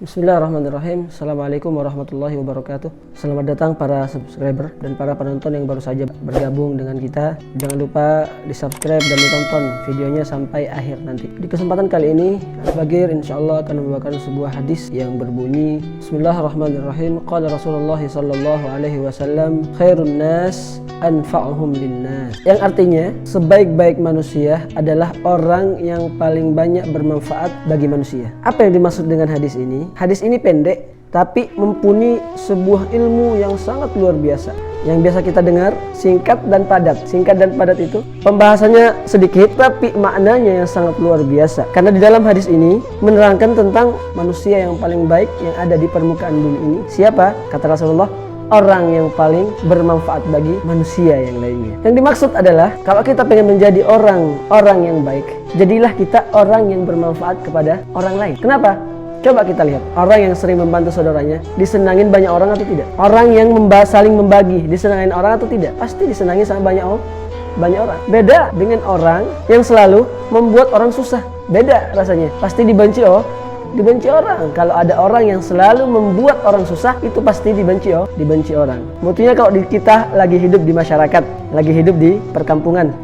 Bismillahirrahmanirrahim. Assalamualaikum warahmatullahi wabarakatuh. Selamat datang para subscriber dan para penonton yang baru saja bergabung dengan kita. Jangan lupa di subscribe dan ditonton videonya sampai akhir nanti. Di kesempatan kali ini, Al-Fagir insyaallah akan membawakan sebuah hadis yang berbunyi Bismillahirrahmanirrahim. Qala Rasulullah sallallahu alaihi wasallam, khairun nas anfa'uhum linnas. Yang artinya, sebaik-baik manusia adalah orang yang paling banyak bermanfaat bagi manusia. Apa yang dimaksud dengan hadis ini? Hadis ini pendek tapi mempunyai sebuah ilmu yang sangat luar biasa. Yang biasa kita dengar singkat dan padat. Singkat dan padat itu pembahasannya sedikit tapi maknanya yang sangat luar biasa. Karena di dalam hadis ini menerangkan tentang manusia yang paling baik yang ada di permukaan bumi ini. Siapa? Kata Rasulullah, orang yang paling bermanfaat bagi manusia yang lainnya. Yang dimaksud adalah kalau kita pengen menjadi orang yang baik, jadilah kita orang yang bermanfaat kepada orang lain. Kenapa? Coba kita lihat, orang yang sering membantu saudaranya disenangin banyak orang atau tidak? Orang yang saling membagi disenangin orang atau tidak? Pasti disenangi sama banyak orang. Beda dengan orang yang selalu membuat orang susah. Beda rasanya. Pasti dibenci orang. Kalau ada orang yang selalu membuat orang susah, itu pasti dibenci orang. Buktinya kalau kita lagi hidup di masyarakat, lagi hidup di perkampungan,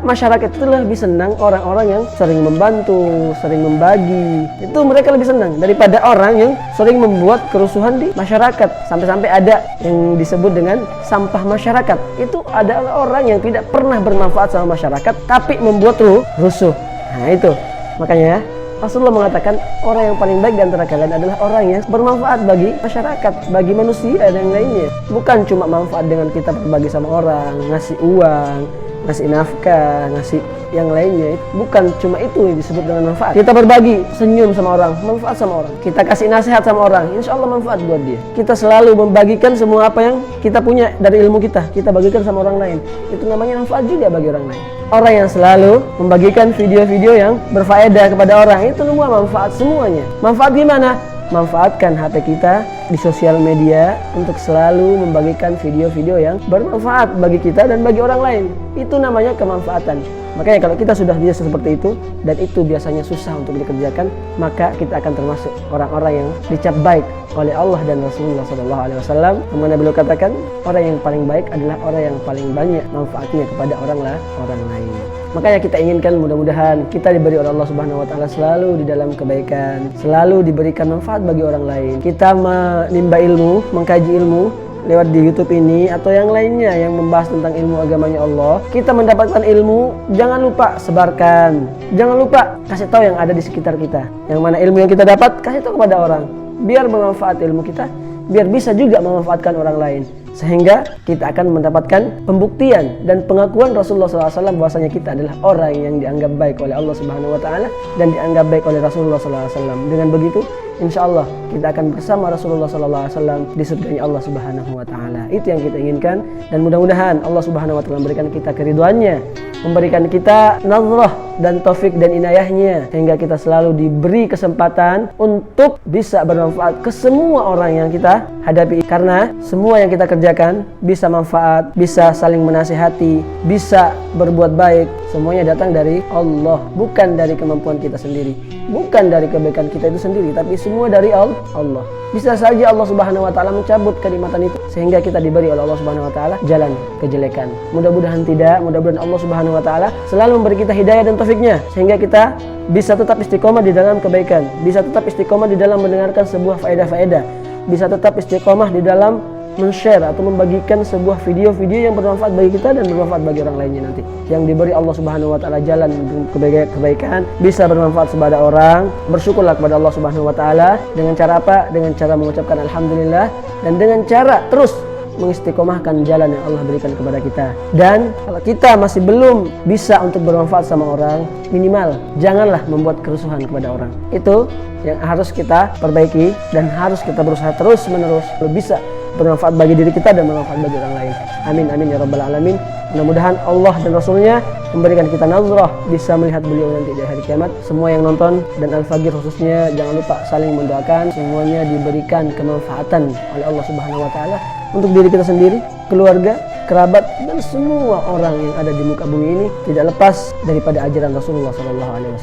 masyarakat itu lebih senang orang-orang yang sering membantu, sering membagi. Itu mereka lebih senang daripada orang yang sering membuat kerusuhan di masyarakat. Sampai-sampai ada yang disebut dengan sampah masyarakat. Itu adalah orang yang tidak pernah bermanfaat sama masyarakat, tapi membuat rusuh. Nah itu, makanya Rasulullah mengatakan orang yang paling baik di antara kalian adalah orang yang bermanfaat bagi masyarakat, bagi manusia dan yang lainnya. Bukan cuma manfaat dengan kita berbagi sama orang, ngasih uang, ngasih nafkah, ngasih yang lainnya. Bukan cuma itu yang disebut dengan manfaat. Kita berbagi, senyum sama orang, manfaat sama orang. Kita kasih nasihat sama orang, insya Allah manfaat buat dia. Kita selalu membagikan semua apa yang kita punya dari ilmu kita bagikan sama orang lain. Itu namanya manfaat juga bagi orang lain. Orang yang selalu membagikan video-video yang berfaedah kepada orang, itu semua manfaat semuanya. Manfaat gimana? Manfaatkan HP kita di sosial media untuk selalu membagikan video-video yang bermanfaat bagi kita dan bagi orang lain. Itu namanya kemanfaatan. Makanya kalau kita sudah biasa seperti itu, dan itu biasanya susah untuk dikerjakan, maka kita akan termasuk orang-orang yang dicap baik oleh Allah dan Rasulullah SAW. Mana beliau katakan, orang yang paling baik adalah orang yang paling banyak manfaatnya kepada orang lain. Makanya kita inginkan mudah-mudahan kita diberi oleh Allah Subhanahu wa taala selalu di dalam kebaikan, selalu diberikan manfaat bagi orang lain. Kita menimba ilmu, mengkaji ilmu lewat di YouTube ini atau yang lainnya yang membahas tentang ilmu agamanya Allah. Kita mendapatkan ilmu, jangan lupa sebarkan. Jangan lupa kasih tahu yang ada di sekitar kita. Yang mana ilmu yang kita dapat, kasih tahu kepada orang. Biar bermanfaat ilmu kita, biar bisa juga memanfaatkan orang lain. Sehingga kita akan mendapatkan pembuktian dan pengakuan Rasulullah SAW bahwasanya kita adalah orang yang dianggap baik oleh Allah Subhanahu wa taala dan dianggap baik oleh Rasulullah SAW. Dengan begitu, insya Allah kita akan bersama Rasulullah SAW di surganya Allah Subhanahu wa taala. Itu yang kita inginkan, dan mudah-mudahan Allah Subhanahu wa taala memberikan kita keridhoannya, memberikan kita nazrah dan taufik dan inayahnya, sehingga kita selalu diberi kesempatan untuk bisa bermanfaat ke semua orang yang kita hadapi. Karena semua yang kita kerjakan bisa manfaat, bisa saling menasihati, bisa berbuat baik, semuanya datang dari Allah, bukan dari kemampuan kita sendiri, bukan dari kebaikan kita itu sendiri, tapi semua dari Allah. Bisa saja Allah Subhanahu wa taala mencabut kenikmatan itu sehingga kita diberi oleh Allah Subhanahu wa taala jalan kejelekan. Mudah-mudahan tidak, mudah-mudahan Allah Subhanahu wa taala selalu memberi kita hidayah dan taufiknya sehingga kita bisa tetap istiqomah di dalam kebaikan, bisa tetap istiqomah di dalam mendengarkan sebuah faedah-faedah, bisa tetap istiqomah di dalam men-share atau membagikan sebuah video-video yang bermanfaat bagi kita dan bermanfaat bagi orang lainnya nanti. Yang diberi Allah Subhanahu wa taala jalan kebaikan, bisa bermanfaat kepada orang. Bersyukurlah kepada Allah Subhanahu wa taala dengan cara apa? Dengan cara mengucapkan alhamdulillah dan dengan cara terus mengistiqomahkan jalan yang Allah berikan kepada kita. Dan kalau kita masih belum bisa untuk bermanfaat sama orang, minimal janganlah membuat kerusuhan kepada orang. Itu yang harus kita perbaiki dan harus kita berusaha terus-menerus bisa bermanfaat bagi diri kita dan bermanfaat bagi orang lain. Amin amin ya rabbal alamin. Mudah-mudahan Allah dan Rasulnya memberikan kita nazrah bisa melihat beliau nanti di hari kiamat. Semua yang nonton dan Al-Fagir khususnya jangan lupa saling mendoakan, semuanya diberikan kemanfaatan oleh Allah Subhanahu wa taala untuk diri kita sendiri, keluarga, kerabat, dan semua orang yang ada di muka bumi ini tidak lepas daripada ajaran Rasulullah SAW.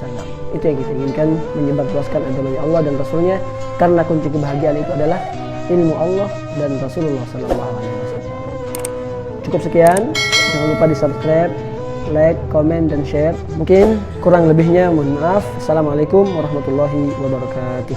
Itu yang kita inginkan, menyebarluaskan agama Allah dan Rasulnya, karena kunci kebahagiaan itu adalah ilmu Allah dan Rasulullah SAW. Cukup sekian, jangan lupa di subscribe, like, komen, dan share. Mungkin kurang lebihnya mohon maaf. Assalamualaikum warahmatullahi wabarakatuh.